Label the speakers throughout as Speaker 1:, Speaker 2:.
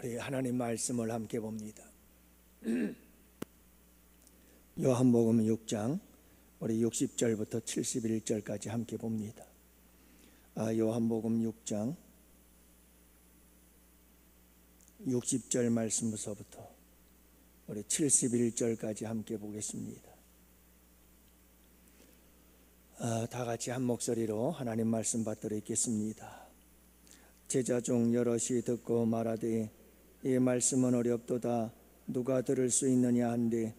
Speaker 1: 우리 하나님 말씀을 함께 봅니다. 요한복음 6장 우리 60절부터 71절까지 함께 봅니다. 요한복음 6장 60절 말씀부터 우리 71절까지 함께 보겠습니다. 다 같이 한 목소리로 하나님 말씀 받들어 읽겠습니다. 제자 중 여럿이 듣고 말하되 이 말씀은 어렵도다 누가 들을 수 있느냐 한데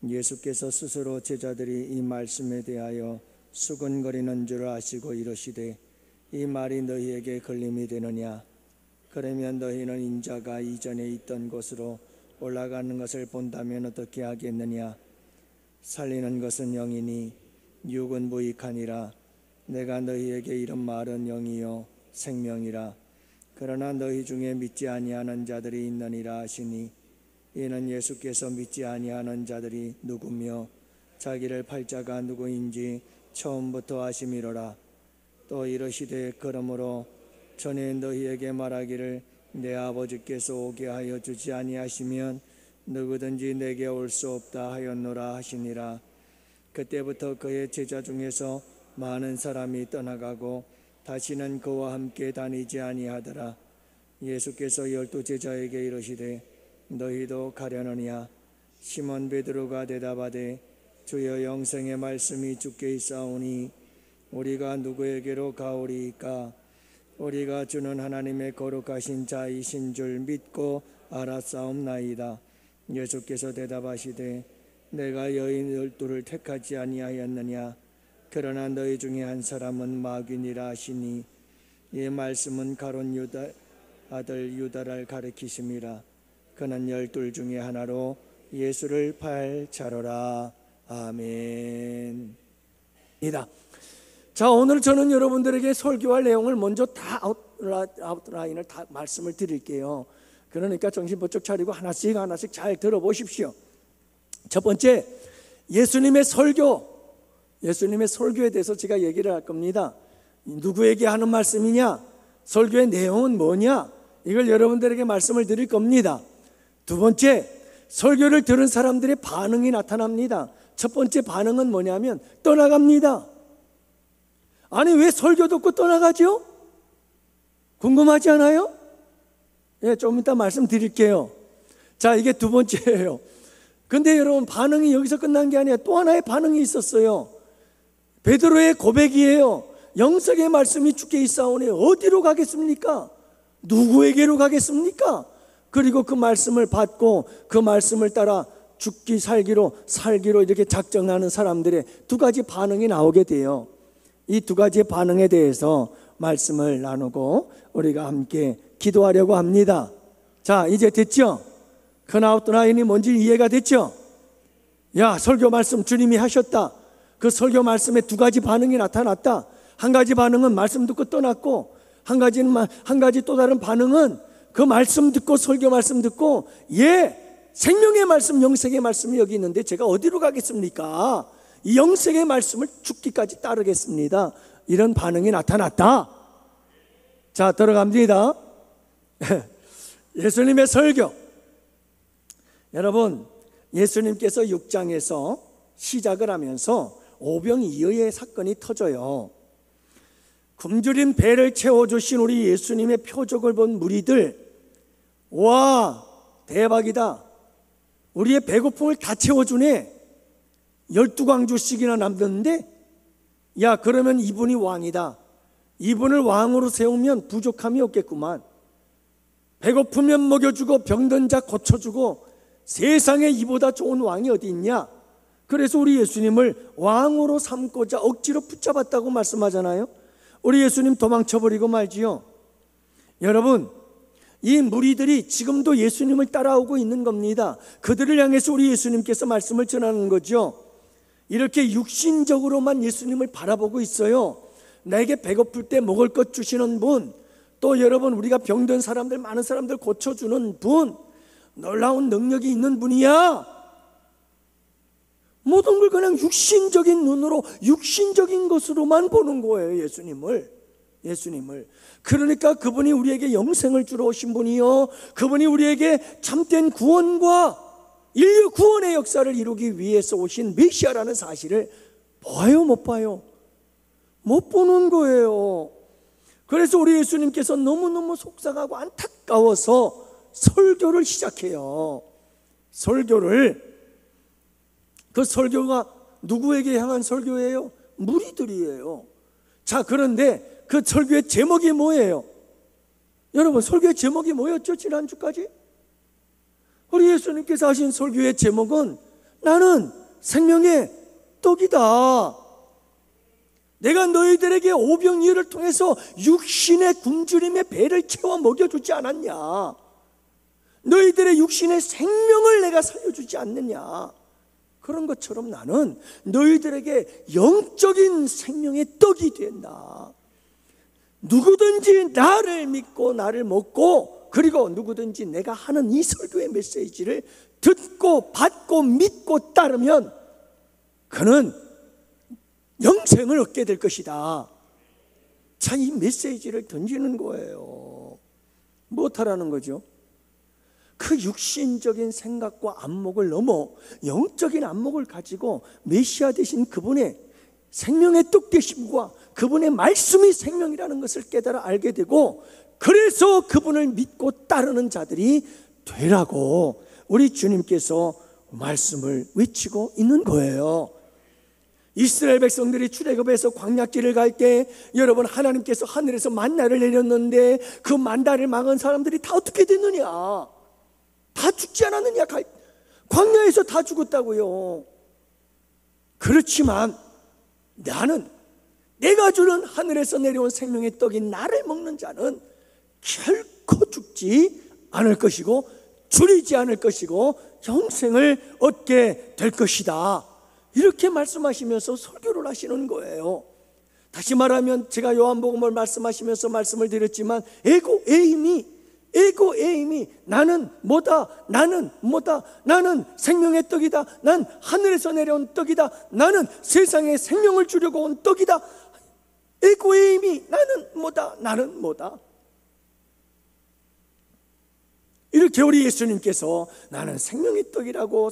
Speaker 1: 예수께서 스스로 제자들이 이 말씀에 대하여 수근거리는 줄 아시고 이르시되 이 말이 너희에게 걸림이 되느냐 그러면 너희는 인자가 이전에 있던 곳으로 올라가는 것을 본다면 어떻게 하겠느냐 살리는 것은 영이니 육은 무익하니라 내가 너희에게 이런 말은 영이요 생명이라 그러나 너희 중에 믿지 아니하는 자들이 있느니라 하시니 이는 예수께서 믿지 아니하는 자들이 누구며 자기를 팔 자가 누구인지 처음부터 아심이로라. 또 이르시되 그러므로 전에 너희에게 말하기를 내 아버지께서 오게 하여 주지 아니하시면 누구든지 내게 올 수 없다 하였노라 하시니라. 그때부터 그의 제자 중에서 많은 사람이 떠나가고 다시는 그와 함께 다니지 아니하더라. 예수께서 12 제자에게 이르시되 너희도 가려느냐 시몬 베드로가 대답하되 주여 영생의 말씀이 주께 있사오니 우리가 누구에게로 가오리이까 우리가 주는 하나님의 거룩하신 자이신 줄 믿고 알았사옵나이다. 예수께서 대답하시되 내가 여인 12를 택하지 아니하였느냐 그러나 너희 중에 한 사람은 마귀니라 하시니 이 말씀은 가룟 유다 아들 유다를 가리키심이라. 그는 12 중에 하나로 예수를 팔 자로라. 아멘. 자, 오늘 저는 여러분들에게 설교할 내용을 먼저 다 아웃라인을 다 말씀을 드릴게요. 그러니까 정신 번쩍 차리고 하나씩 잘 들어보십시오. 첫 번째, 예수님의 설교에 대해서 제가 얘기를 할 겁니다. 누구에게 하는 말씀이냐, 설교의 내용은 뭐냐, 이걸 여러분들에게 말씀을 드릴 겁니다. 두 번째, 설교를 들은 사람들의 반응이 나타납니다. 첫 번째 반응은 뭐냐면 떠나갑니다. 아니 왜 설교 듣고 떠나가죠? 궁금하지 않아요? 예, 좀 이따 말씀드릴게요. 자, 이게 두 번째예요. 근데 여러분 반응이 여기서 끝난 게 아니라 또 하나의 반응이 있었어요. 베드로의 고백이에요. 영생의 말씀이 주께 있사오니 어디로 가겠습니까? 누구에게로 가겠습니까? 그리고 그 말씀을 받고 그 말씀을 따라 죽기 살기로 이렇게 작정하는 사람들의 두 가지 반응이 나오게 돼요. 이 두 가지의 반응에 대해서 말씀을 나누고 우리가 함께 기도하려고 합니다. 자, 이제 됐죠? 큰아웃라인이 뭔지 이해가 됐죠? 야, 설교 말씀 주님이 하셨다. 그 설교 말씀에 두 가지 반응이 나타났다. 한 가지 반응은 말씀 듣고 떠났고 한 가지 또 다른 반응은 그 말씀 듣고 설교 말씀 듣고 생명의 말씀 영생의 말씀이 여기 있는데 제가 어디로 가겠습니까? 이 영생의 말씀을 죽기까지 따르겠습니다. 이런 반응이 나타났다. 자, 들어갑니다. 예수님의 설교. 여러분, 예수님께서 6장에서 시작을 하면서 오병이어의 사건이 터져요. 굶주린 배를 채워주신 우리 예수님의 표적을 본 무리들, 와, 대박이다. 우리의 배고픔을 다 채워주네. 12광주씩이나 남겼는데, 야, 그러면 이분이 왕이다. 이분을 왕으로 세우면 부족함이 없겠구만. 배고프면 먹여주고 병든 자 고쳐주고 세상에 이보다 좋은 왕이 어디 있냐. 그래서 우리 예수님을 왕으로 삼고자 억지로 붙잡았다고 말씀하잖아요. 우리 예수님 도망쳐버리고 말지요. 여러분, 이 무리들이 지금도 예수님을 따라오고 있는 겁니다. 그들을 향해서 우리 예수님께서 말씀을 전하는 거죠. 이렇게 육신적으로만 예수님을 바라보고 있어요. 나에게 배고플 때 먹을 것 주시는 분, 또 여러분 우리가 병든 사람들, 많은 사람들 고쳐주는 분, 놀라운 능력이 있는 분이야. 모든 걸 그냥 육신적인 눈으로, 육신적인 것으로만 보는 거예요, 예수님을. 예수님을. 그러니까 그분이 우리에게 영생을 주러 오신 분이요, 그분이 우리에게 참된 구원과 인류 구원의 역사를 이루기 위해서 오신 메시아라는 사실을 봐요, 못 봐요? 못 보는 거예요. 그래서 우리 예수님께서 너무너무 속상하고 안타까워서 설교를 시작해요. 그 설교가 누구에게 향한 설교예요? 무리들이에요. 자, 그런데 그 설교의 제목이 뭐예요? 여러분, 설교의 제목이 뭐였죠? 지난주까지 우리 예수님께서 하신 설교의 제목은 나는 생명의 떡이다. 내가 너희들에게 오병이어를 통해서 육신의 굶주림의 배를 채워 먹여주지 않았냐? 너희들의 육신의 생명을 내가 살려주지 않느냐? 그런 것처럼 나는 너희들에게 영적인 생명의 떡이 된다. 누구든지 나를 믿고 나를 먹고, 그리고 누구든지 내가 하는 이 설교의 메시지를 듣고 받고 믿고 따르면 그는 영생을 얻게 될 것이다. 자, 이 메시지를 던지는 거예요. 무엇하라는 거죠? 그 육신적인 생각과 안목을 넘어 영적인 안목을 가지고 메시아 되신 그분의 생명의 떡 되심과 그분의 말씀이 생명이라는 것을 깨달아 알게 되고, 그래서 그분을 믿고 따르는 자들이 되라고 우리 주님께서 말씀을 외치고 있는 거예요. 이스라엘 백성들이 출애굽에서 광야길을 갈 때 여러분, 하나님께서 하늘에서 만나를 내렸는데 그 만나를 막은 사람들이 다 어떻게 됐느냐? 다 죽지 않았느냐? 광야에서 다 죽었다고요. 그렇지만 나는, 내가 주는 하늘에서 내려온 생명의 떡인 나를 먹는 자는 결코 죽지 않을 것이고 줄이지 않을 것이고 영생을 얻게 될 것이다. 이렇게 말씀하시면서 설교를 하시는 거예요. 다시 말하면 제가 요한복음을 말씀하시면서 말씀을 드렸지만 에고에임이 나는 뭐다, 나는 뭐다, 나는 생명의 떡이다, 난 하늘에서 내려온 떡이다, 나는 세상에 생명을 주려고 온 떡이다. 에고에임이 나는 뭐다, 나는 뭐다. 이렇게 우리 예수님께서 나는 생명의 떡이라고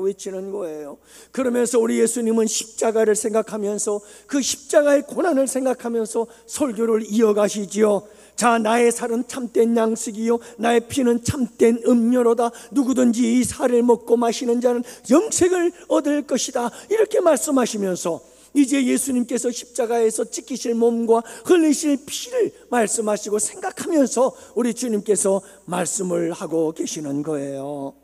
Speaker 1: 외치는 거예요. 그러면서 우리 예수님은 십자가를 생각하면서, 그 십자가의 고난을 생각하면서 설교를 이어가시지요. 자, 나의 살은 참된 양식이요 나의 피는 참된 음료로다. 누구든지 이 살을 먹고 마시는 자는 영생을 얻을 것이다. 이렇게 말씀하시면서 이제 예수님께서 십자가에서 찢기실 몸과 흘리실 피를 말씀하시고 생각하면서 우리 주님께서 말씀을 하고 계시는 거예요.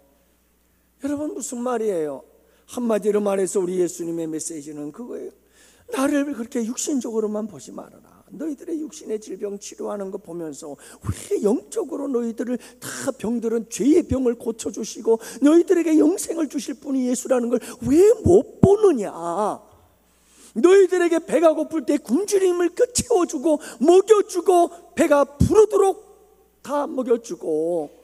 Speaker 1: 여러분, 무슨 말이에요? 한마디로 말해서 우리 예수님의 메시지는 그거예요. 나를 그렇게 육신적으로만 보지 말아라. 너희들의 육신의 질병 치료하는 거 보면서 왜 영적으로 너희들을 다 병들은 죄의 병을 고쳐주시고 너희들에게 영생을 주실 분이 예수라는 걸 왜 못 보느냐? 너희들에게 배가 고플 때 굶주림을 채워주고 먹여주고 배가 부르도록 다 먹여주고,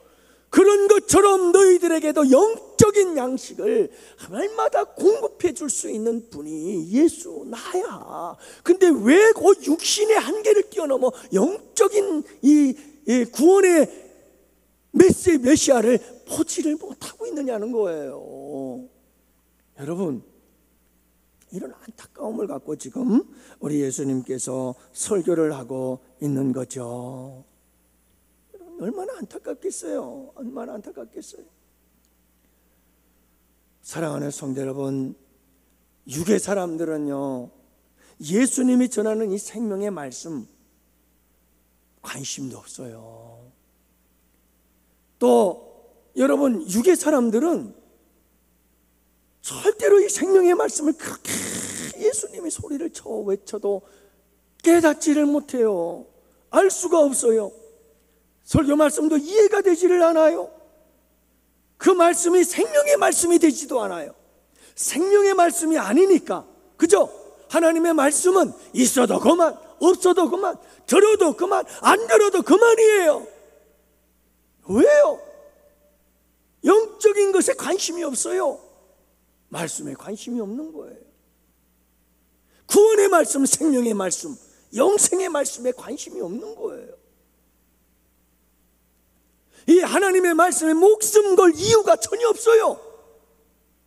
Speaker 1: 그런 것처럼 너희들에게도 영적인 양식을 날마다 공급해 줄 수 있는 분이 예수, 나야. 근데 왜 그 육신의 한계를 뛰어넘어 영적인 이 구원의 메시아를 보지를 못하고 있느냐는 거예요. 여러분, 이런 안타까움을 갖고 지금 우리 예수님께서 설교를 하고 있는 거죠. 얼마나 안타깝겠어요. 얼마나 안타깝겠어요. 사랑하는 성도 여러분, 육의 사람들은요, 예수님이 전하는 이 생명의 말씀 관심도 없어요. 또 여러분, 육의 사람들은 절대로 이 생명의 말씀을 그렇게 예수님이 소리를 쳐 외쳐도 깨닫지를 못해요. 알 수가 없어요. 설교 말씀도 이해가 되지를 않아요. 그 말씀이 생명의 말씀이 되지도 않아요. 생명의 말씀이 아니니까, 그죠? 하나님의 말씀은 있어도 그만, 없어도 그만, 들어도 그만, 안 들어도 그만이에요. 왜요? 영적인 것에 관심이 없어요. 말씀에 관심이 없는 거예요. 구원의 말씀, 생명의 말씀, 영생의 말씀에 관심이 없는 거예요. 이 하나님의 말씀에 목숨 걸 이유가 전혀 없어요.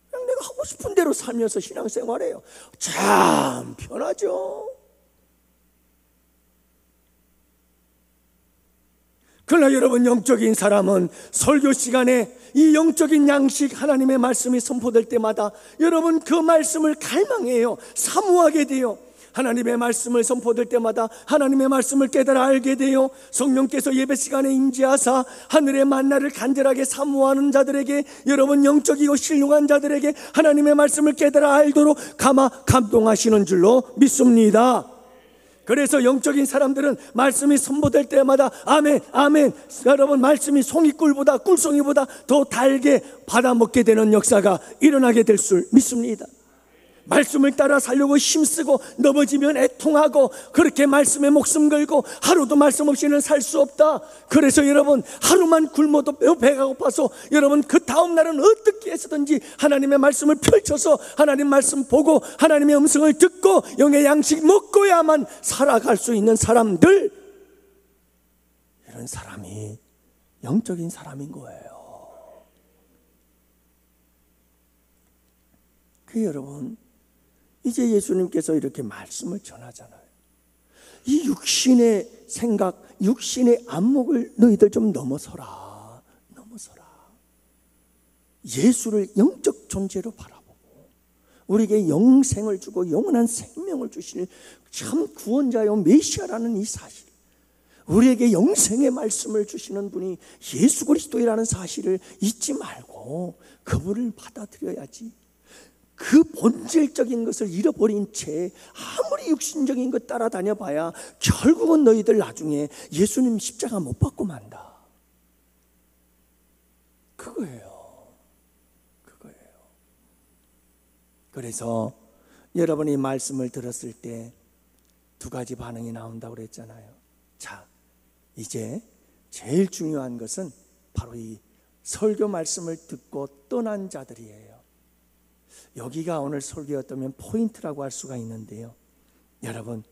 Speaker 1: 그냥 내가 하고 싶은 대로 살면서 신앙생활해요. 참 편하죠. 그러나 여러분, 영적인 사람은 설교 시간에 이 영적인 양식, 하나님의 말씀이 선포될 때마다 여러분 그 말씀을 갈망해요. 사모하게 돼요. 하나님의 말씀을 선포될 때마다 하나님의 말씀을 깨달아 알게 돼요. 성령께서 예배 시간에 임재하사 하늘의 만나를 간절하게 사모하는 자들에게, 여러분 영적이고 신령한 자들에게 하나님의 말씀을 깨달아 알도록 감동하시는 줄로 믿습니다. 그래서 영적인 사람들은 말씀이 선포될 때마다 아멘, 아멘. 여러분, 말씀이 송이꿀보다, 꿀송이보다 더 달게 받아먹게 되는 역사가 일어나게 될 줄 믿습니다. 말씀을 따라 살려고 힘쓰고 넘어지면 애통하고 그렇게 말씀에 목숨 걸고 하루도 말씀 없이는 살 수 없다. 그래서 여러분, 하루만 굶어도 배가 고파서 여러분 그 다음 날은 어떻게 해서든지 하나님의 말씀을 펼쳐서 하나님 말씀 보고 하나님의 음성을 듣고 영의 양식 먹고야만 살아갈 수 있는 사람들, 이런 사람이 영적인 사람인 거예요. 그 여러분, 이제 예수님께서 이렇게 말씀을 전하잖아요. 이 육신의 생각, 육신의 안목을 너희들 좀 넘어서라. 예수를 영적 존재로 바라보고 우리에게 영생을 주고 영원한 생명을 주실 참 구원자요 메시아라는 이 사실, 우리에게 영생의 말씀을 주시는 분이 예수 그리스도이라는 사실을 잊지 말고 그분을 받아들여야지. 그 본질적인 것을 잃어버린 채 아무리 육신적인 것 따라다녀 봐야 결국은 너희들 나중에 예수님 십자가 못 받고 만다. 그거예요. 그래서 여러분이 말씀을 들었을 때 두 가지 반응이 나온다고 그랬잖아요. 자, 이제 제일 중요한 것은 바로 이 설교 말씀을 듣고 떠난 자들이에요. 여기가 오늘 설교의 어떤 포인트라고 할 수가 있는데요. 여러분,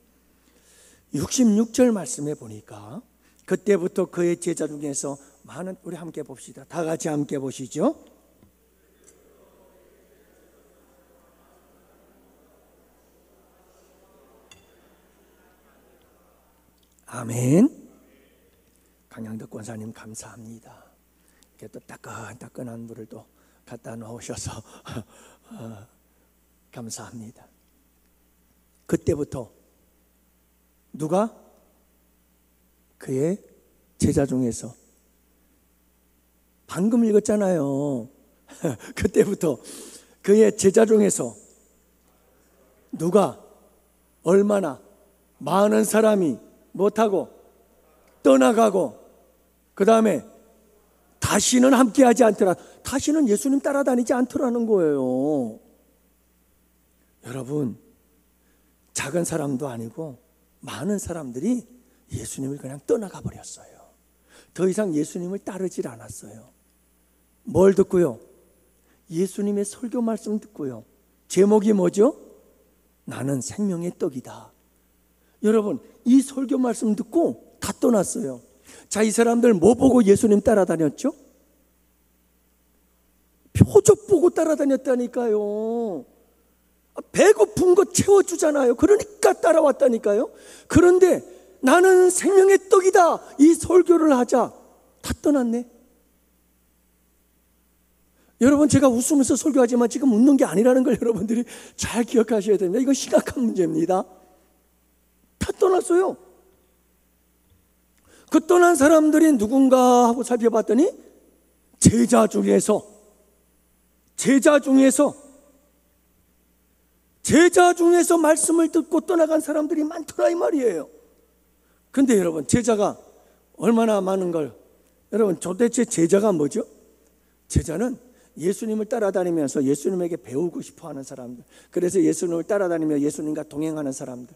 Speaker 1: 66절 말씀에 보니까 그때부터 그의 제자 중에서 많은, 우리 함께 봅시다. 다 같이 함께 보시죠. 아멘. 강양덕 권사님 감사합니다. 이렇게 또 따끈따끈한 물을 또 갖다 놓으셔서 감사합니다. 그때부터 누가? 그의 제자 중에서, 방금 읽었잖아요. 그때부터 그의 제자 중에서 누가? 얼마나 많은 사람이 못하고 떠나가고, 그 다음에 다시는 함께하지 않더라. 다시는 예수님 따라다니지 않더라는 거예요. 여러분, 작은 사람도 아니고 많은 사람들이 예수님을 그냥 떠나가 버렸어요. 더 이상 예수님을 따르질 않았어요. 뭘 듣고요? 예수님의 설교 말씀 듣고요. 제목이 뭐죠? 나는 생명의 떡이다. 여러분, 이 설교 말씀 듣고 다 떠났어요. 자, 이 사람들 뭐 보고 예수님 따라다녔죠? 표적 보고 따라다녔다니까요. 배고픈 거 채워주잖아요. 그러니까 따라왔다니까요. 그런데 나는 생명의 떡이다, 이 설교를 하자 다 떠났네. 여러분, 제가 웃으면서 설교하지만 지금 웃는 게 아니라는 걸 여러분들이 잘 기억하셔야 됩니다. 이건 심각한 문제입니다. 다 떠났어요. 그 떠난 사람들이 누군가 하고 살펴봤더니 제자 중에서 말씀을 듣고 떠나간 사람들이 많더라 이 말이에요. 근데 여러분, 제자가 얼마나 많은 걸, 여러분 도대체 제자가 뭐죠? 제자는 예수님을 따라다니면서 예수님에게 배우고 싶어하는 사람들, 그래서 예수님을 따라다니며 예수님과 동행하는 사람들,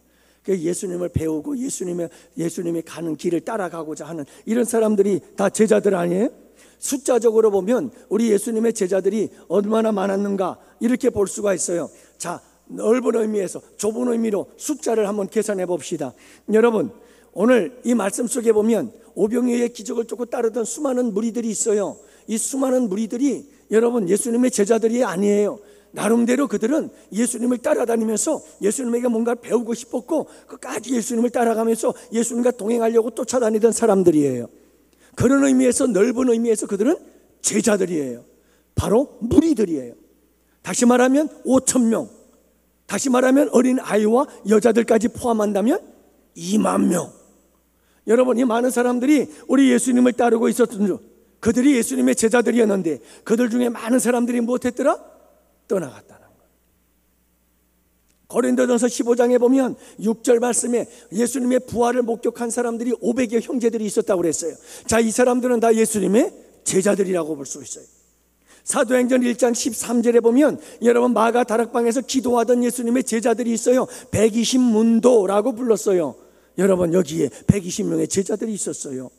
Speaker 1: 예수님을 배우고 예수님이 가는 길을 따라가고자 하는 이런 사람들이 다 제자들 아니에요? 숫자적으로 보면 우리 예수님의 제자들이 얼마나 많았는가 이렇게 볼 수가 있어요. 자, 넓은 의미에서 좁은 의미로 숫자를 한번 계산해 봅시다. 여러분, 오늘 이 말씀 속에 보면 오병이어의 기적을 쫓고 따르던 수많은 무리들이 있어요. 이 수많은 무리들이 여러분 예수님의 제자들이 아니에요. 나름대로 그들은 예수님을 따라다니면서 예수님에게 뭔가 배우고 싶었고 끝까지 예수님을 따라가면서 예수님과 동행하려고 쫓아다니던 사람들이에요. 그런 의미에서, 넓은 의미에서 그들은 제자들이에요. 바로 무리들이에요. 다시 말하면 5,000명, 다시 말하면 어린 아이와 여자들까지 포함한다면 2만 명. 여러분, 이 많은 사람들이 우리 예수님을 따르고 있었던 줄, 그들이 예수님의 제자들이었는데 그들 중에 많은 사람들이 무엇했더라? 떠나갔다는 거예요. 고린도전서 15장에 보면 6절 말씀에 예수님의 부활을 목격한 사람들이 500여 형제들이 있었다고 그랬어요. 자, 이 사람들은 다 예수님의 제자들이라고 볼 수 있어요. 사도행전 1장 13절에 보면 여러분 마가 다락방에서 기도하던 예수님의 제자들이 있어요. 120문도라고 불렀어요. 여러분, 여기에 120명의 제자들이 있었어요.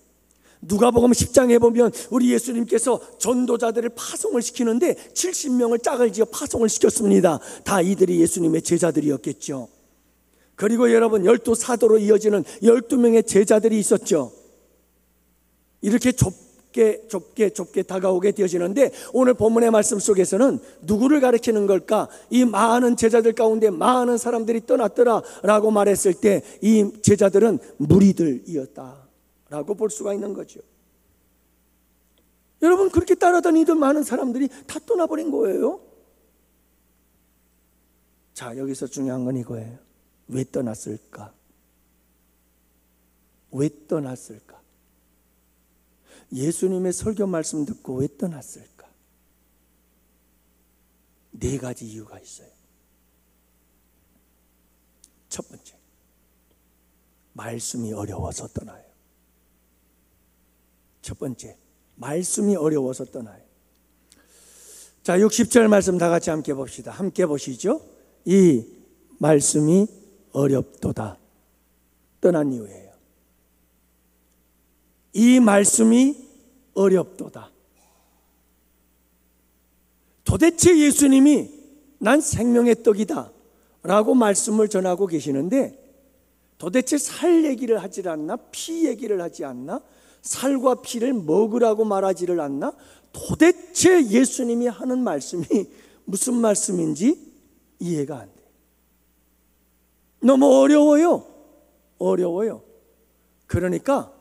Speaker 1: 누가복음 10장에 보면 우리 예수님께서 전도자들을 파송을 시키는데 70명을 짝을 지어 파송을 시켰습니다. 다 이들이 예수님의 제자들이었겠죠. 그리고 여러분, 12사도로 이어지는 12명의 제자들이 있었죠. 이렇게 좁게 다가오게 되어지는데 오늘 본문의 말씀 속에서는 누구를 가리키는 걸까? 이 많은 제자들 가운데 많은 사람들이 떠났더라 라고 말했을 때 이 제자들은 무리들이었다 라고 볼 수가 있는 거죠. 여러분, 그렇게 따라다니던 많은 사람들이 다 떠나버린 거예요. 자, 여기서 중요한 건 이거예요. 왜 떠났을까? 왜 떠났을까? 예수님의 설교 말씀 듣고 왜 떠났을까? 4가지 이유가 있어요. 첫 번째, 말씀이 어려워서 떠나요. 첫 번째, 말씀이 어려워서 떠나요. 자, 60절 말씀 다 같이 함께 봅시다. 함께 보시죠. 이 말씀이 어렵도다. 떠난 이유예요. 이 말씀이 어렵도다. 도대체 예수님이 난 생명의 떡이다 라고 말씀을 전하고 계시는데 도대체 살 얘기를 하지 않나? 피 얘기를 하지 않나? 살과 피를 먹으라고 말하지를 않나? 도대체 예수님이 하는 말씀이 무슨 말씀인지 이해가 안 돼요. 너무 어려워요. 그러니까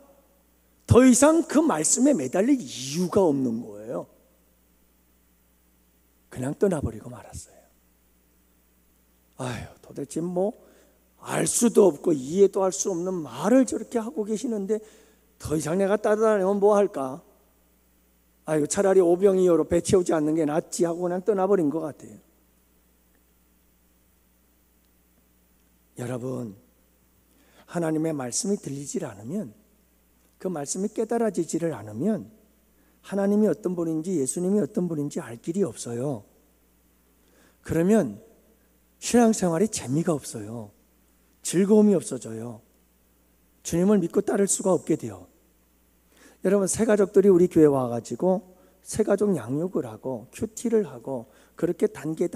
Speaker 1: 더 이상 그 말씀에 매달릴 이유가 없는 거예요. 그냥 떠나버리고 말았어요. 아유, 도대체 알 수도 없고 이해도 할 수 없는 말을 저렇게 하고 계시는데 더 이상 내가 따라다니면 뭐 할까? 아이고, 차라리 오병이어로 배 채우지 않는 게 낫지 하고 그냥 떠나버린 것 같아요. 여러분, 하나님의 말씀이 들리질 않으면, 그 말씀이 깨달아지지를 않으면 하나님이 어떤 분인지 예수님이 어떤 분인지 알 길이 없어요. 그러면 신앙생활이 재미가 없어요. 즐거움이 없어져요. 주님을 믿고 따를 수가 없게 돼요. 여러분, 새가족들이 우리 교회에 와가지고 새가족 양육을 하고 큐티를 하고 그렇게 단계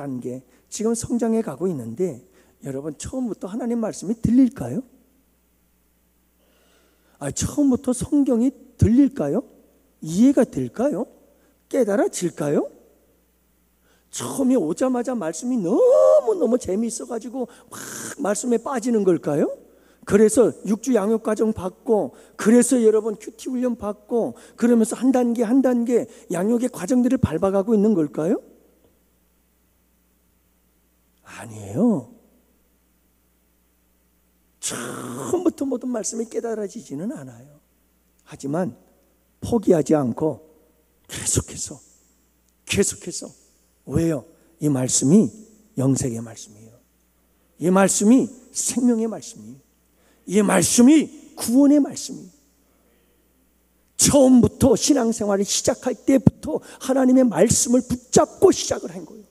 Speaker 1: 지금 성장해 가고 있는데 여러분, 처음부터 하나님 말씀이 들릴까요? 처음부터 성경이 들릴까요? 이해가 될까요? 깨달아질까요? 처음에 오자마자 말씀이 너무너무 재미있어가지고 막 말씀에 빠지는 걸까요? 그래서 6주 양육과정 받고, 그래서 여러분 큐티 훈련 받고, 그러면서 한 단계 양육의 과정들을 밟아가고 있는 걸까요? 아니에요. 처음부터 모든 말씀이 깨달아지지는 않아요. 하지만 포기하지 않고 계속해서 왜요? 이 말씀이 영생의 말씀이에요. 이 말씀이 생명의 말씀이에요. 이 말씀이 구원의 말씀이에요. 처음부터 신앙생활을 시작할 때부터 하나님의 말씀을 붙잡고 시작을 한 거예요.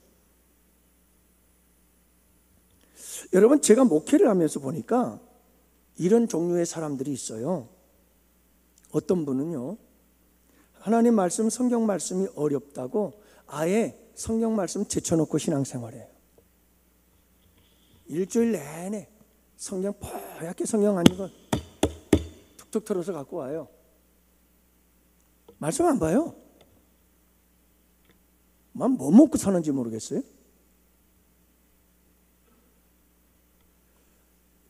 Speaker 1: 여러분, 제가 목회를 하면서 보니까 이런 종류의 사람들이 있어요. 어떤 분은요, 하나님 말씀, 성경 말씀이 어렵다고 아예 성경 말씀 제쳐놓고 신앙생활해요. 일주일 내내 성경 뽀얗게 성경 아닌 걸 툭툭 털어서 갖고 와요. 말씀 안 봐요. 뭐 먹고 사는지 모르겠어요.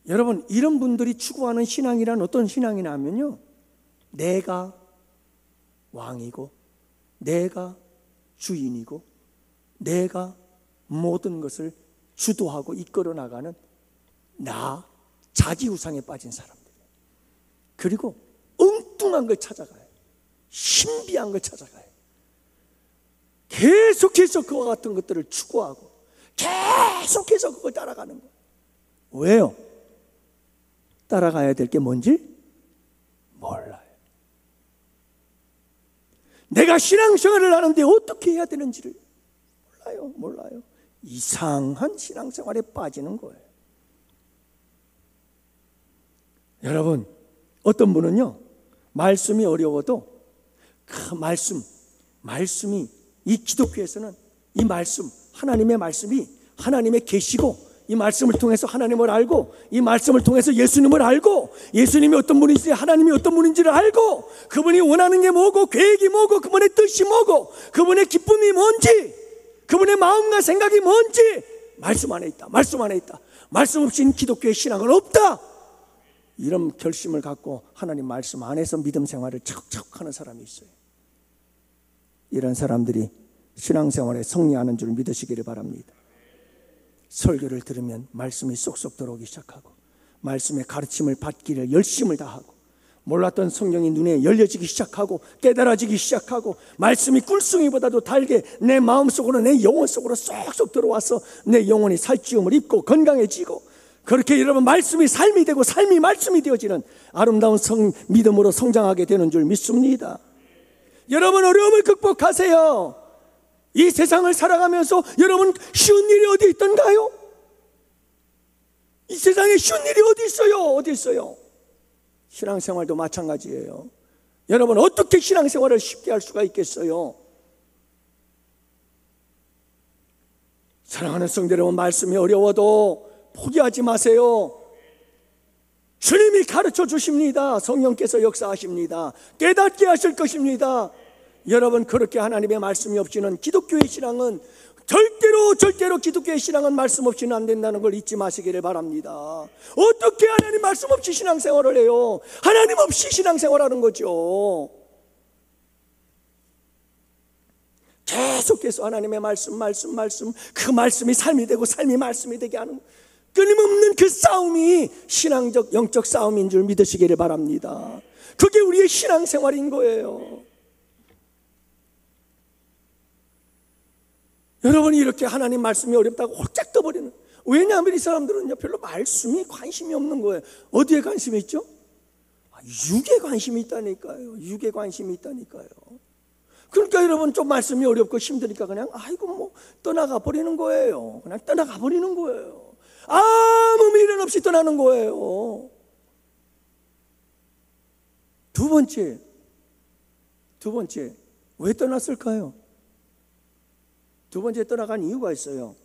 Speaker 1: 여러분, 이런 분들이 추구하는 신앙이란 어떤 신앙이냐면요, 내가 왕이고 내가 주인이고 내가 모든 것을 주도하고 이끌어 나가는 자기우상에 빠진 사람들이에요. 그리고 엉뚱한 걸 찾아가요. 신비한 걸 찾아가요. 계속해서 그와 같은 것들을 추구하고 계속해서 그걸 따라가는 거예요. 왜요? 따라가야 될 게 뭔지 몰라요. 내가 신앙생활을 하는데 어떻게 해야 되는지를 몰라요. 이상한 신앙생활에 빠지는 거예요. 여러분, 어떤 분은요, 말씀이 어려워도 그 말씀이 이 기독교에서는 이 말씀, 하나님의 말씀이 하나님의 계시고, 이 말씀을 통해서 하나님을 알고, 이 말씀을 통해서 예수님을 알고, 예수님이 어떤 분인지, 하나님이 어떤 분인지를 알고, 그분이 원하는 게 뭐고, 계획이 뭐고, 그분의 뜻이 뭐고, 그분의 기쁨이 뭔지, 그분의 마음과 생각이 뭔지 말씀 안에 있다. 말씀 안에 있다. 말씀 없이는 기독교의 신앙은 없다. 이런 결심을 갖고 하나님 말씀 안에서 믿음 생활을 척척 하는 사람이 있어요. 이런 사람들이 신앙생활에 승리하는 줄 믿으시기를 바랍니다. 설교를 들으면 말씀이 쏙쏙 들어오기 시작하고, 말씀의 가르침을 받기를 열심을 다하고, 몰랐던 성경이 눈에 열려지기 시작하고 깨달아지기 시작하고, 말씀이 꿀송이보다도 달게 내 마음속으로, 내 영혼 속으로 쏙쏙 들어와서 내 영혼이 살찌움을 입고 건강해지고, 그렇게 여러분 말씀이 삶이 되고 삶이 말씀이 되어지는 아름다운 믿음으로 성장하게 되는 줄 믿습니다. 여러분, 어려움을 극복하세요. 이 세상을 살아가면서 여러분 쉬운 일이 어디 있던가요? 이 세상에 쉬운 일이 어디 있어요? 어디 있어요? 신앙생활도 마찬가지예요. 여러분, 어떻게 신앙생활을 쉽게 할 수가 있겠어요? 사랑하는 성도 여러분, 말씀이 어려워도 포기하지 마세요. 주님이 가르쳐 주십니다. 성령께서 역사하십니다. 깨닫게 하실 것입니다. 여러분, 그렇게 하나님의 말씀이 없이는 기독교의 신앙은 절대로 기독교의 신앙은 말씀 없이는 안 된다는 걸 잊지 마시기를 바랍니다. 어떻게 하나님 말씀 없이 신앙생활을 해요? 하나님 없이 신앙생활하는 거죠. 계속해서 하나님의 말씀, 그 말씀이 삶이 되고 삶이 말씀이 되게 하는 끊임없는 그 싸움이 신앙적 영적 싸움인 줄 믿으시기를 바랍니다. 그게 우리의 신앙생활인 거예요. 여러분이 이렇게 하나님 말씀이 어렵다고 홀짝 떠버리는, 왜냐하면 이 사람들은요 별로 말씀이 관심이 없는 거예요. 어디에 관심이 있죠? 육에 관심이 있다니까요. 육에 관심이 있다니까요. 그러니까 여러분, 좀 말씀이 어렵고 힘드니까 그냥 뭐 떠나가 버리는 거예요. 그냥 떠나가 버리는 거예요. 아무 미련 없이 떠나는 거예요. 두 번째, 왜 떠났을까요? 두 번째 떠나간 이유가 있어요.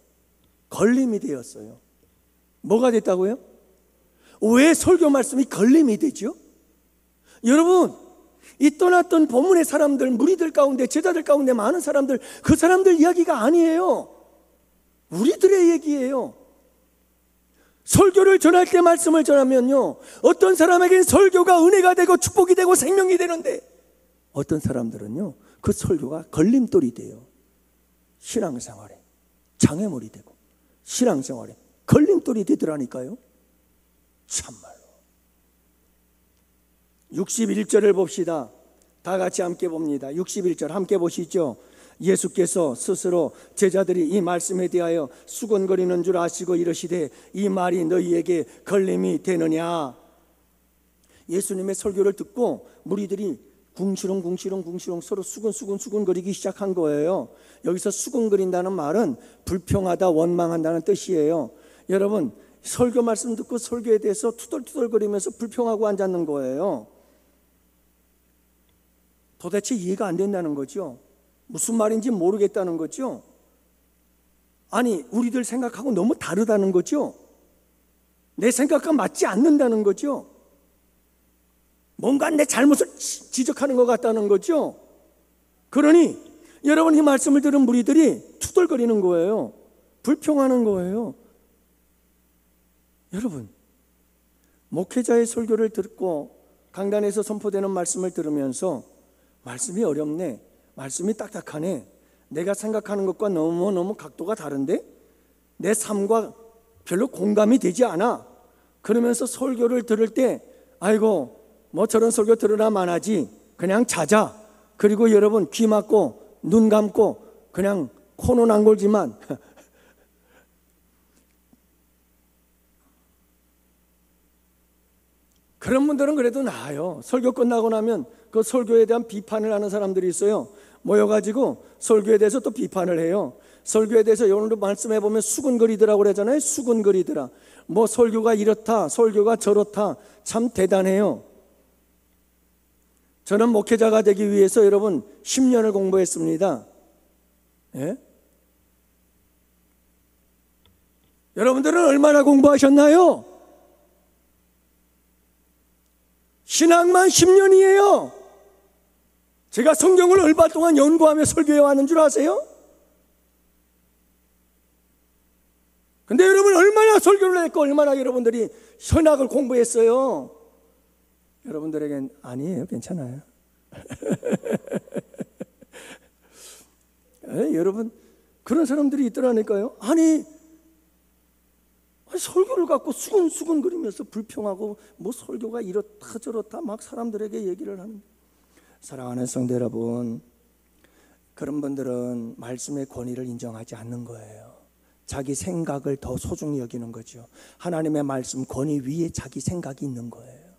Speaker 1: 걸림이 되었어요. 뭐가 됐다고요? 왜 설교 말씀이 걸림이 되죠? 여러분, 이 떠났던 본문의 사람들, 무리들 가운데, 제자들 가운데 많은 사람들, 그 사람들 이야기가 아니에요. 우리들의 얘기예요. 설교를 전할 때 말씀을 전하면요, 어떤 사람에게는 설교가 은혜가 되고 축복이 되고 생명이 되는데, 어떤 사람들은요 그 설교가 걸림돌이 돼요. 신앙생활에 장애물이 되고 신앙생활에 걸림돌이 되더라니까요. 참말로. 61절을 봅시다. 다 같이 함께 봅니다. 61절 함께 보시죠. 예수께서 스스로 제자들이 이 말씀에 대하여 수군거리는 줄 아시고 이르시되 이 말이 너희에게 걸림이 되느냐. 예수님의 설교를 듣고 무리들이 궁시렁 서로 수군거리기 시작한 거예요. 여기서 수군거린다는 말은 불평하다, 원망한다는 뜻이에요. 여러분, 설교 말씀 듣고 설교에 대해서 투덜투덜거리면서 불평하고 앉았는 거예요. 도대체 이해가 안 된다는 거죠. 무슨 말인지 모르겠다는 거죠. 아니, 우리들 생각하고 너무 다르다는 거죠. 내 생각과 맞지 않는다는 거죠. 뭔가 내 잘못을 지적하는 것 같다는 거죠. 그러니 여러분, 이 말씀을 들은 무리들이 투덜거리는 거예요. 불평하는 거예요. 여러분, 목회자의 설교를 듣고 강단에서 선포되는 말씀을 들으면서 말씀이 어렵네, 말씀이 딱딱하네, 내가 생각하는 것과 너무너무 각도가 다른데, 내 삶과 별로 공감이 되지 않아, 그러면서 설교를 들을 때 아이고 뭐 저런 설교 들으나 마나지, 그냥 자자. 그리고 여러분, 귀 막고 눈 감고 그냥 코는 안 골지만 그런 분들은 그래도 나아요. 설교 끝나고 나면 그 설교에 대한 비판을 하는 사람들이 있어요. 모여가지고 설교에 대해서 또 비판을 해요. 설교에 대해서 오늘도 말씀해 보면 수근거리더라고 그러잖아요. 수근거리더라. 뭐 설교가 이렇다, 설교가 저렇다. 참 대단해요. 저는 목회자가 되기 위해서 여러분 10년을 공부했습니다. 예? 여러분들은 얼마나 공부하셨나요? 신학만 10년이에요. 제가 성경을 얼마 동안 연구하며 설교해 왔는 줄 아세요? 근데 여러분, 얼마나 설교를 했고 얼마나 여러분들이 신학을 공부했어요? 여러분들에겐 아니에요. 괜찮아요. 여러분, 그런 사람들이 있더라니까요. 아니 설교를 갖고 수근수근거리면서 불평하고 뭐 설교가 이렇다 저렇다 막 사람들에게 얘기를 하는. 사랑하는 성도 여러분, 그런 분들은 말씀의 권위를 인정하지 않는 거예요. 자기 생각을 더 소중히 여기는 거죠. 하나님의 말씀 권위 위에 자기 생각이 있는 거예요.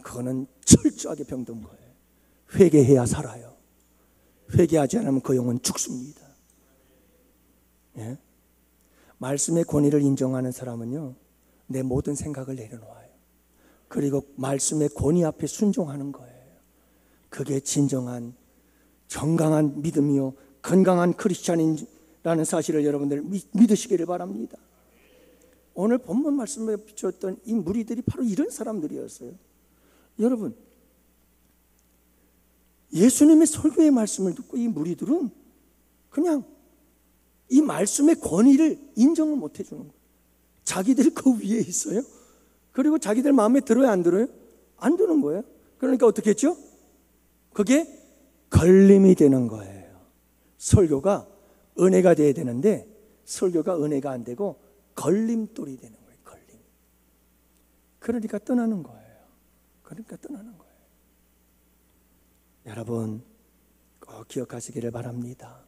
Speaker 1: 그거는 철저하게 병든 거예요. 회개해야 살아요. 회개하지 않으면 그 영은 죽습니다. 예? 말씀의 권위를 인정하는 사람은요, 내 모든 생각을 내려놓아요. 그리고 말씀의 권위 앞에 순종하는 거예요. 그게 진정한 정강한 믿음이요 건강한 크리스찬이라는 사실을 여러분들 믿으시기를 바랍니다. 오늘 본문 말씀에 비추었던 이 무리들이 바로 이런 사람들이었어요. 여러분, 예수님의 설교의 말씀을 듣고 이 무리들은 그냥 이 말씀의 권위를 인정을 못 해주는 거예요. 자기들이 그 위에 있어요. 그리고 자기들 마음에 들어요, 안 들어요? 안 드는 거예요. 그러니까 어떻게 했죠? 그게 걸림이 되는 거예요. 설교가 은혜가 돼야 되는데 설교가 은혜가 안 되고 걸림돌이 되는 거예요. 걸림. 그러니까 떠나는 거예요. 여러분, 꼭 기억하시기를 바랍니다.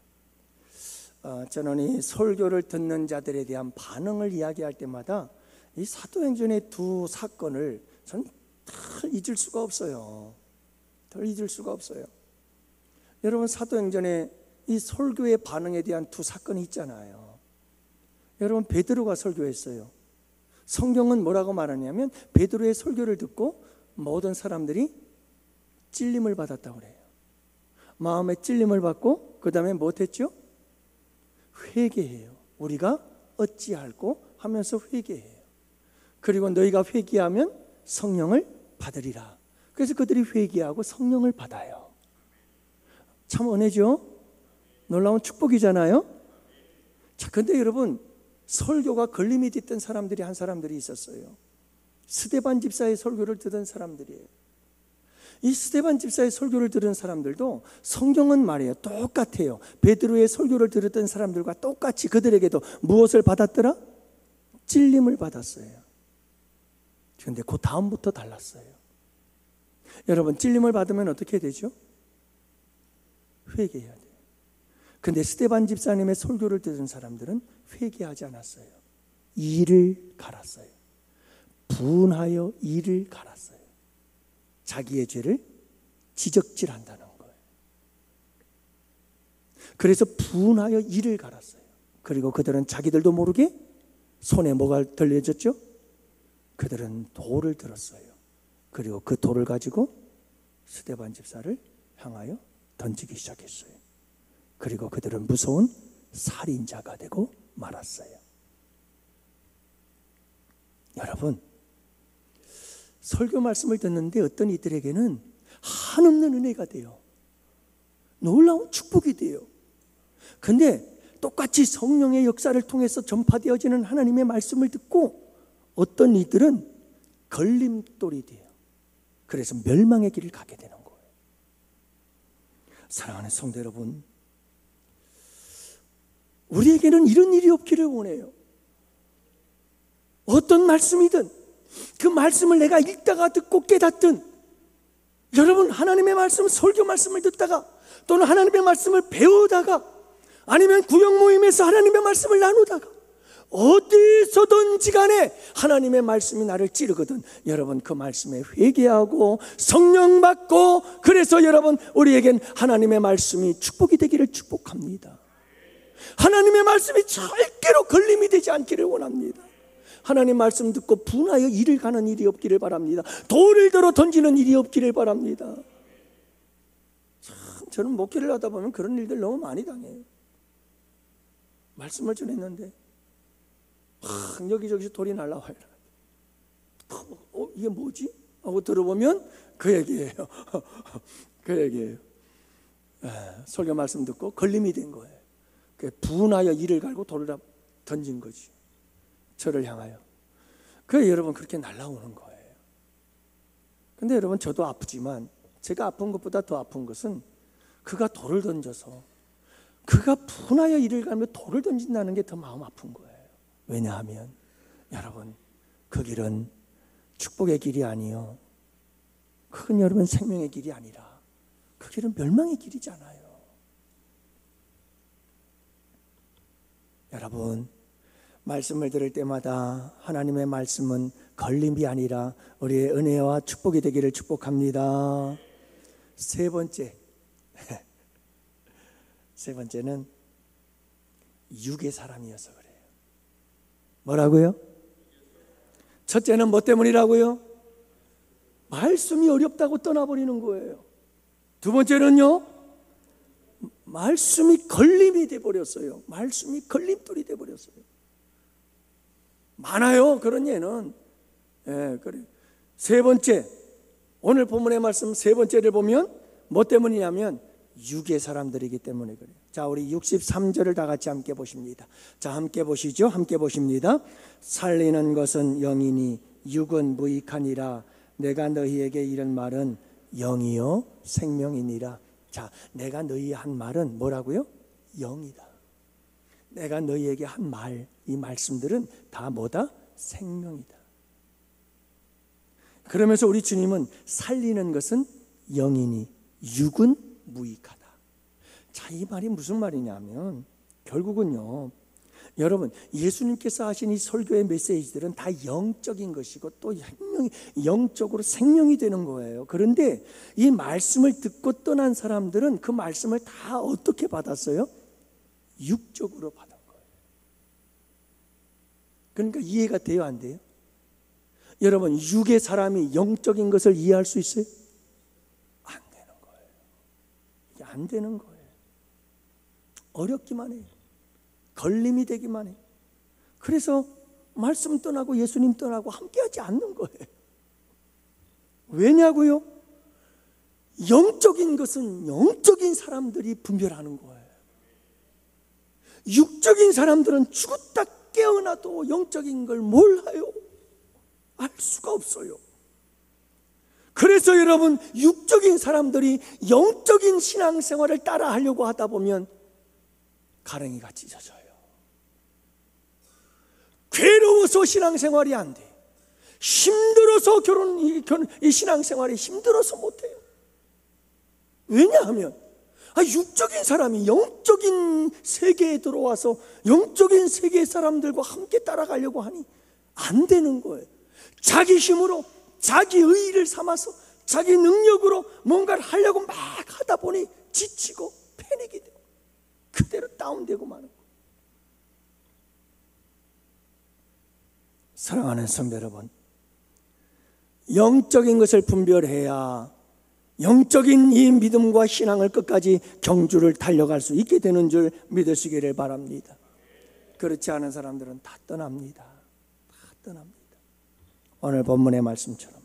Speaker 1: 저는 이 설교를 듣는 자들에 대한 반응을 이야기할 때마다 이 사도행전의 두 사건을 저는 덜 잊을 수가 없어요. 여러분, 사도행전에 이 설교의 반응에 대한 두 사건이 있잖아요. 여러분, 베드로가 설교했어요. 성경은 뭐라고 말하냐면 베드로의 설교를 듣고 모든 사람들이 찔림을 받았다고 그래요. 마음에 찔림을 받고 그 다음에 못했죠? 회개해요. 우리가 어찌할꼬 하면서 회개해요. 그리고 너희가 회개하면 성령을 받으리라. 그래서 그들이 회개하고 성령을 받아요. 참 은혜죠? 놀라운 축복이잖아요. 자, 근데 여러분, 설교가 걸림이 됐던 사람들이 한 사람들이 있었어요. 스데반 집사의 설교를 듣던 사람들이에요. 이 스데반 집사의 설교를 들은 사람들도 성경은 말이에요, 똑같아요. 베드로의 설교를 들었던 사람들과 똑같이 그들에게도 무엇을 받았더라? 찔림을 받았어요. 그런데 그 다음부터 달랐어요. 여러분, 찔림을 받으면 어떻게 되죠? 회개해야 돼요. 근데 스데반 집사님의 설교를 들은 사람들은 회개하지 않았어요. 이를 갈았어요. 분하여 이를 갈았어요. 자기의 죄를 지적질한다는 거예요. 그래서 분하여 이를 갈았어요. 그리고 그들은 자기들도 모르게 손에 뭐가 들려졌죠? 그들은 돌을 들었어요. 그리고 그 돌을 가지고 스데반 집사를 향하여 던지기 시작했어요. 그리고 그들은 무서운 살인자가 되고 말았어요. 여러분, 설교 말씀을 듣는데 어떤 이들에게는 한없는 은혜가 돼요. 놀라운 축복이 돼요. 근데 똑같이 성령의 역사를 통해서 전파되어지는 하나님의 말씀을 듣고 어떤 이들은 걸림돌이 돼요. 그래서 멸망의 길을 가게 되는 거예요. 사랑하는 성도 여러분, 우리에게는 이런 일이 없기를 원해요. 어떤 말씀이든 그 말씀을 내가 읽다가 듣고 깨닫든, 여러분 하나님의 말씀, 설교 말씀을 듣다가 또는 하나님의 말씀을 배우다가 아니면 구역 모임에서 하나님의 말씀을 나누다가 어디서든지 간에 하나님의 말씀이 나를 찌르거든 여러분 그 말씀에 회개하고 성령 받고, 그래서 여러분 우리에겐 하나님의 말씀이 축복이 되기를 축복합니다. 하나님의 말씀이 절대로 걸림이 되지 않기를 원합니다. 하나님 말씀 듣고 분하여 일을 가는 일이 없기를 바랍니다. 돌을 들어 던지는 일이 없기를 바랍니다. 참, 저는 목회를 하다 보면 그런 일들 너무 많이 당해요. 말씀을 전했는데 여기저기서 돌이 날라와요. 이게 뭐지? 하고 들어보면 그 얘기예요. 그 얘기예요. 설교 말씀 듣고 걸림이 된 거예요. 분하여 이를 갈고 돌을 던진 거지. 저를 향하여. 그래 여러분 그렇게 날라오는 거예요. 근데 여러분 저도 아프지만 제가 아픈 것보다 더 아픈 것은 그가 돌을 던져서 그가 분하여 이를 갈며 돌을 던진다는 게 더 마음 아픈 거예요. 왜냐하면 여러분 그 길은 축복의 길이 아니요, 그건 여러분 생명의 길이 아니라 그 길은 멸망의 길이잖아요. 여러분 말씀을 들을 때마다 하나님의 말씀은 걸림이 아니라 우리의 은혜와 축복이 되기를 축복합니다. 세 번째는 육의 사람이어서 그래요. 뭐라고요? 첫째는 뭐 때문이라고요? 말씀이 어렵다고 떠나버리는 거예요. 두 번째는요, 말씀이 걸림이 돼버렸어요. 말씀이 걸림돌이 돼버렸어요. 많아요 그런 예는. 그래. 세 번째, 오늘 본문의 말씀 세 번째를 보면 뭐 때문이냐면 육의 사람들이기 때문에 그래요. 자, 우리 63절을 다 같이 함께 보십니다. 자, 함께 보시죠. 함께 보십니다. 살리는 것은 영이니 육은 무익하니라. 내가 너희에게 이런 말은 영이요 생명이니라. 자, 내가 너희 한 말은 뭐라고요? 영이다. 내가 너희에게 한 말, 이 말씀들은 다 뭐다? 생명이다. 그러면서 우리 주님은 살리는 것은 영이니 육은 무익하다. 자, 이 말이 무슨 말이냐면 결국은요, 여러분 예수님께서 하신 이 설교의 메시지들은 다 영적인 것이고 또 영적으로 생명이 되는 거예요. 그런데 이 말씀을 듣고 떠난 사람들은 그 말씀을 다 어떻게 받았어요? 육적으로 받은 거예요. 그러니까 이해가 돼요, 안 돼요? 여러분 육의 사람이 영적인 것을 이해할 수 있어요? 안 되는 거예요. 이게 안 되는 거예요. 어렵기만 해요. 걸림이 되기만 해요. 그래서 말씀 떠나고 예수님 떠나고 함께하지 않는 거예요. 왜냐고요? 영적인 것은 영적인 사람들이 분별하는 거예요. 육적인 사람들은 죽었다 깨어나도 영적인 걸 몰라요. 알 수가 없어요. 그래서 여러분 육적인 사람들이 영적인 신앙생활을 따라 하려고 하다 보면 가랭이가 찢어져요. 괴로워서 신앙생활이 안 돼. 힘들어서 이 신앙생활이 힘들어서 못해요. 왜냐하면 육적인 사람이 영적인 세계에 들어와서 영적인 세계의 사람들과 함께 따라가려고 하니 안 되는 거예요. 자기 힘으로 자기 의의를 삼아서 자기 능력으로 뭔가를 하려고 막 하다 보니 지치고 패닉이 돼요. 그대로 다운되고 마는 거예요. 사랑하는 성도 여러분, 영적인 것을 분별해야 영적인 이 믿음과 신앙을 끝까지 경주를 달려갈 수 있게 되는 줄 믿으시기를 바랍니다. 그렇지 않은 사람들은 다 떠납니다. 다 떠납니다. 오늘 본문의 말씀처럼.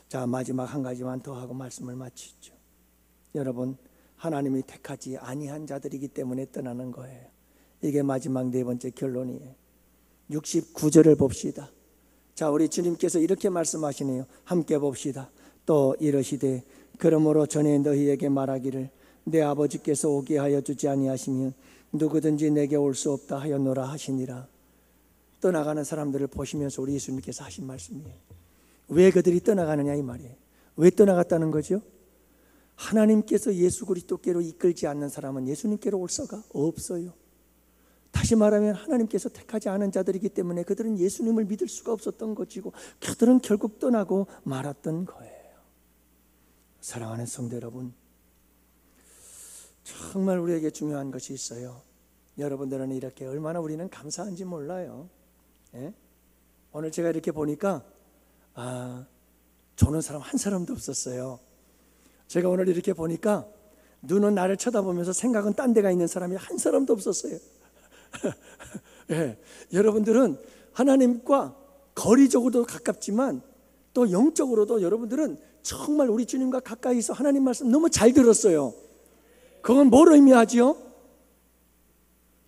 Speaker 1: 자, 마지막 한 가지만 더 하고 말씀을 마치죠. 여러분, 하나님이 택하지 아니한 자들이기 때문에 떠나는 거예요. 이게 마지막 네 번째 결론이에요. 69절을 봅시다. 자, 우리 주님께서 이렇게 말씀하시네요. 함께 봅시다. 또 이러시되 그러므로 전에 너희에게 말하기를 내 아버지께서 오게 하여 주지 아니하시면 누구든지 내게 올 수 없다 하였노라 하시니라. 떠나가는 사람들을 보시면서 우리 예수님께서 하신 말씀이에요. 왜 그들이 떠나가느냐 이 말이에요. 왜 떠나갔다는 거죠? 하나님께서 예수 그리스도께로 이끌지 않는 사람은 예수님께로 올 수가 없어요. 다시 말하면 하나님께서 택하지 않은 자들이기 때문에 그들은 예수님을 믿을 수가 없었던 것이고 그들은 결국 떠나고 말았던 거예요. 사랑하는 성도 여러분, 정말 우리에게 중요한 것이 있어요. 여러분들은 이렇게 얼마나 우리는 감사한지 몰라요. 예? 오늘 제가 이렇게 보니까 조는 사람 한 사람도 없었어요. 제가 오늘 이렇게 보니까 눈은 나를 쳐다보면서 생각은 딴 데가 있는 사람이 한 사람도 없었어요. 예, 여러분들은 하나님과 거리적으로도 가깝지만 또 영적으로도 여러분들은 정말 우리 주님과 가까이서 하나님 말씀 너무 잘 들었어요. 그건 뭘 의미하지요?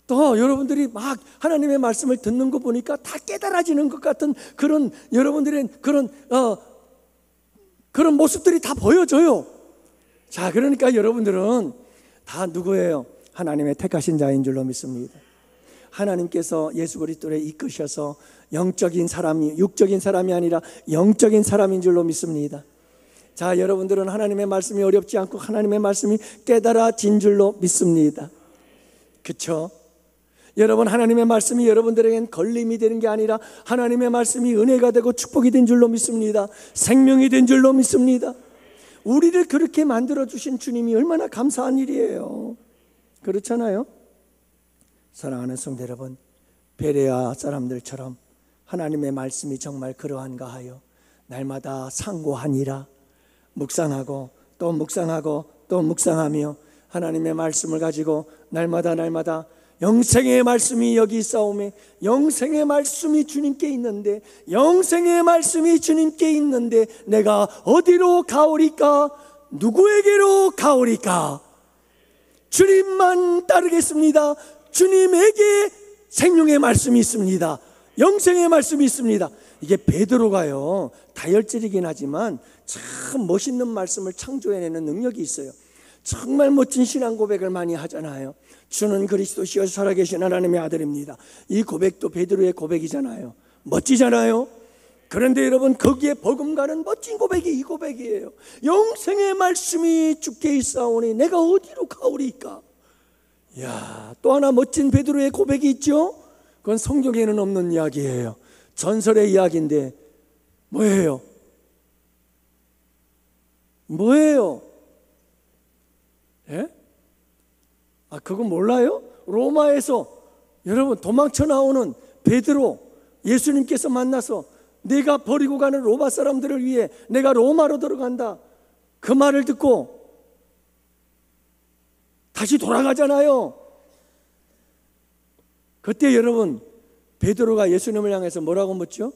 Speaker 1: 또 여러분들이 막 하나님의 말씀을 듣는 거 보니까 다 깨달아지는 것 같은 그런 여러분들의 그런 모습들이 다 보여져요. 자, 그러니까 여러분들은 다 누구예요? 하나님의 택하신 자인 줄로 믿습니다. 하나님께서 예수 그리스도를 이끄셔서 영적인 사람이, 육적인 사람이 아니라 영적인 사람인 줄로 믿습니다. 자, 여러분들은 하나님의 말씀이 어렵지 않고 하나님의 말씀이 깨달아진 줄로 믿습니다. 그렇죠? 여러분, 하나님의 말씀이 여러분들에겐 걸림이 되는 게 아니라 하나님의 말씀이 은혜가 되고 축복이 된 줄로 믿습니다. 생명이 된 줄로 믿습니다. 우리를 그렇게 만들어주신 주님이 얼마나 감사한 일이에요. 그렇잖아요? 사랑하는 성도 여러분, 베레아 사람들처럼 하나님의 말씀이 정말 그러한가 하여 날마다 상고하니라, 묵상하고 또 묵상하고 또 묵상하며 하나님의 말씀을 가지고 날마다 영생의 말씀이 여기 있사오매, 영생의 말씀이 주님께 있는데, 영생의 말씀이 주님께 있는데 내가 어디로 가오리까? 누구에게로 가오리까? 주님만 따르겠습니다. 주님에게 생명의 말씀이 있습니다. 영생의 말씀이 있습니다. 이게 베드로가요, 다혈질이긴 하지만 참 멋있는 말씀을 창조해내는 능력이 있어요. 정말 멋진 신앙 고백을 많이 하잖아요. 주는 그리스도시여 살아계신 하나님의 아들입니다. 이 고백도 베드로의 고백이잖아요. 멋지잖아요. 그런데 여러분, 거기에 버금가는 멋진 고백이 이 고백이에요. 영생의 말씀이 주께 있사오니 내가 어디로 가오리까? 이야, 또 하나 멋진 베드로의 고백이 있죠. 그건 성경에는 없는 이야기예요. 전설의 이야기인데 뭐예요? 예? 그거 몰라요? 로마에서 여러분 도망쳐 나오는 베드로, 예수님께서 만나서 내가 버리고 가는 로마 사람들을 위해 내가 로마로 들어간다, 그 말을 듣고 다시 돌아가잖아요. 그때 여러분, 베드로가 예수님을 향해서 뭐라고 묻죠?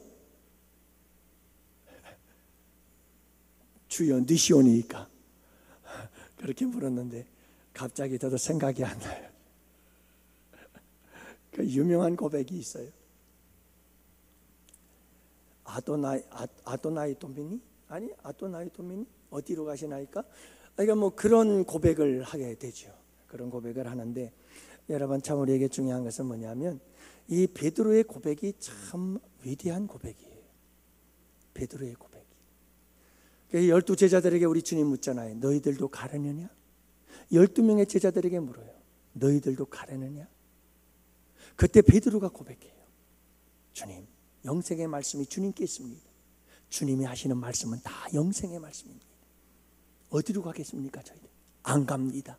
Speaker 1: 주여 니시오니이까? 그렇게 물었는데 갑자기 저도 생각이 안 나요. 그 유명한 고백이 있어요. 아도나이 도미니? 아니, 아도나이 도미니? 어디로 가시나이까? 그러니까 뭐 그런 고백을 하게 되죠. 그런 고백을 하는데, 여러분, 참 우리에게 중요한 것은 뭐냐면 이 베드로의 고백이 참 위대한 고백이에요. 베드로의 고백이. 12 제자들에게 우리 주님 묻잖아요. 너희들도 가려느냐? 12명의 제자들에게 물어요. 너희들도 가려느냐? 그때 베드로가 고백해요. 주님, 영생의 말씀이 주님께 있습니다. 주님이 하시는 말씀은 다 영생의 말씀입니다. 어디로 가겠습니까? 저희들 안 갑니다.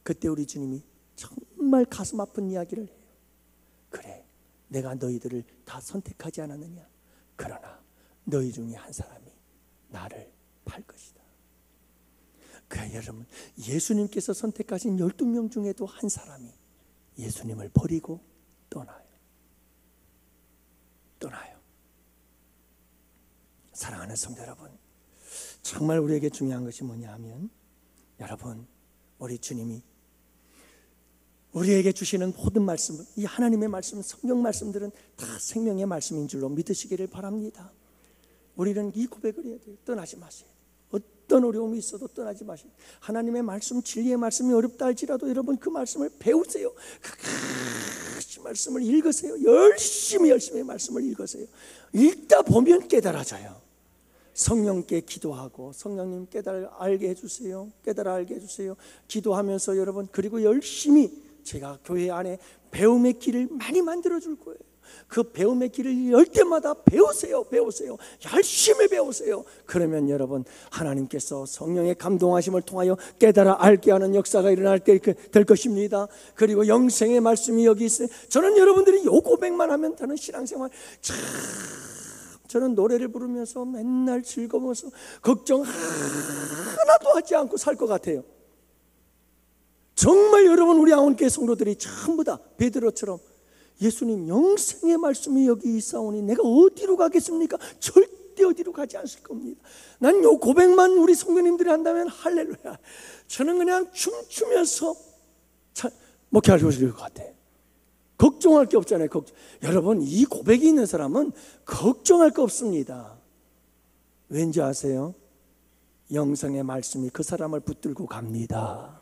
Speaker 1: 그때 우리 주님이 정말 가슴 아픈 이야기를 해요. 그래, 내가 너희들을 다 선택하지 않았느냐? 그러나 너희 중에 한 사람이 나를 팔 것이다. 그래, 여러분, 예수님께서 선택하신 12명 중에도 한 사람이 예수님을 버리고 떠나요. 사랑하는 성도 여러분, 정말 우리에게 중요한 것이 뭐냐 하면, 여러분, 우리 주님이 우리에게 주시는 모든 말씀, 이 하나님의 말씀, 성경 말씀들은 다 생명의 말씀인 줄로 믿으시기를 바랍니다. 우리는 이 고백을 해야 돼요. 떠나지 마세요. 어떤 어려움이 있어도 떠나지 마세요. 하나님의 말씀, 진리의 말씀이 어렵다 할지라도 여러분 그 말씀을 배우세요. 그 말씀을 읽으세요. 열심히 말씀을 읽으세요. 읽다 보면 깨달아져요. 성령께 기도하고, 성령님 깨달아 알게 해주세요. 깨달아 알게 해주세요. 기도하면서 여러분, 그리고 열심히 제가 교회 안에 배움의 길을 많이 만들어 줄 거예요. 그 배움의 길을 열 때마다 배우세요. 열심히 배우세요. 그러면 여러분, 하나님께서 성령의 감동하심을 통하여 깨달아 알게 하는 역사가 일어날 때 될 것입니다. 그리고 영생의 말씀이 여기 있어요. 저는 여러분들이 요 고백만 하면 저는 신앙생활 참, 저는 노래를 부르면서 맨날 즐거워서 걱정 하나도 하지 않고 살 것 같아요. 정말 여러분, 우리 아원교회 성도들이 전부 다 베드로처럼 예수님 영생의 말씀이 여기 있사오니 내가 어디로 가겠습니까? 절대 어디로 가지 않을 겁니다. 난 요 고백만 우리 성도님들이 한다면 할렐루야. 저는 그냥 춤추면서 목회하고 있을 것 같아요. 걱정할 게 없잖아요. 여러분, 이 고백이 있는 사람은 걱정할 거 없습니다. 왠지 아세요? 영생의 말씀이 그 사람을 붙들고 갑니다.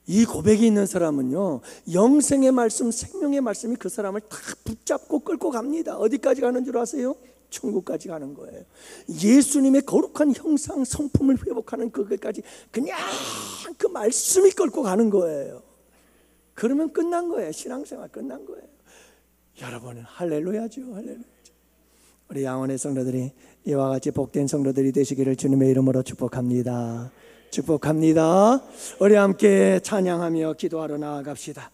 Speaker 1: 이 고백이 있는 사람은요, 영생의 말씀, 생명의 말씀이 그 사람을 다 붙잡고 끌고 갑니다. 어디까지 가는 줄 아세요? 천국까지 가는 거예요. 예수님의 거룩한 형상, 성품을 회복하는 그것까지 그냥 그 말씀이 끌고 가는 거예요. 그러면 끝난 거예요. 신앙생활 끝난 거예요. 여러분은 할렐루야죠. 할렐루야죠. 우리 양원의 성도들이 이와 같이 복된 성도들이 되시기를 주님의 이름으로 축복합니다. 축복합니다. 우리 함께 찬양하며 기도하러 나아갑시다.